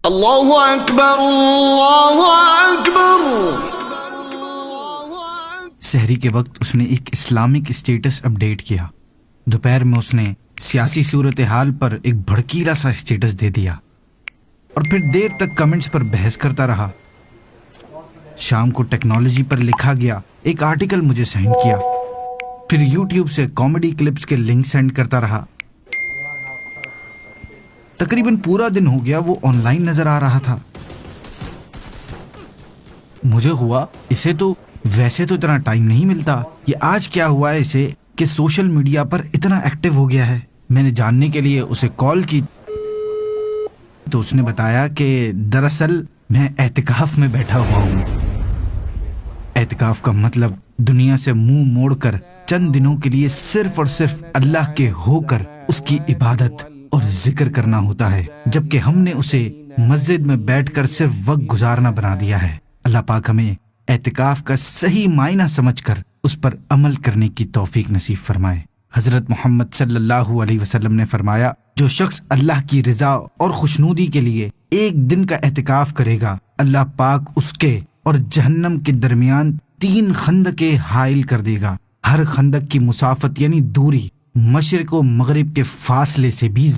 اللہ اکبر اللہ اکبر۔ سحری کے وقت اس نے ایک اسلامک اسٹیٹس اپڈیٹ کیا۔ دوپہر میں اس نے سیاسی صورتحال پر ایک بھڑکیلا سا اسٹیٹس دے دیا اور پھر دیر تک کمنٹس پر بحث کرتا رہا۔ شام کو ٹیکنالوجی پر لکھا گیا ایک آرٹیکل مجھے سینڈ کیا، پھر یوٹیوب سے کامیڈی کلپس کے لنک سینڈ کرتا رہا۔ تقریباً پورا دن ہو گیا وہ آن لائن نظر آ رہا تھا۔ مجھے ہوا اسے تو ویسے تو اتنا ٹائم نہیں ملتا، یہ آج کیا ہوا ہے اسے کہ سوشل میڈیا پر اتنا ایکٹیو ہو گیا ہے۔ میں نے جاننے کے لیے اسے کال کی تو اس نے بتایا کہ دراصل میں اعتکاف میں بیٹھا ہوا ہوں۔ اعتکاف کا مطلب دنیا سے منہ موڑ کر چند دنوں کے لیے صرف اور صرف اللہ کے ہو کر اس کی عبادت اور ذکر کرنا ہوتا ہے، جبکہ ہم نے اسے مسجد میں بیٹھ کر صرف وقت گزارنا بنا دیا ہے۔ اللہ پاک ہمیں اعتکاف کا صحیح معنی سمجھ کر اس پر عمل کرنے کی توفیق نصیب فرمائے۔ حضرت محمد صلی اللہ علیہ وسلم نے فرمایا، جو شخص اللہ کی رضا اور خوشنودی کے لیے ایک دن کا اعتکاف کرے گا، اللہ پاک اس کے اور جہنم کے درمیان 3 خندقیں حائل کر دے گا۔ ہر خندق کی مسافت یعنی دوری مشرق و مغرب کے فاصلے سے بھی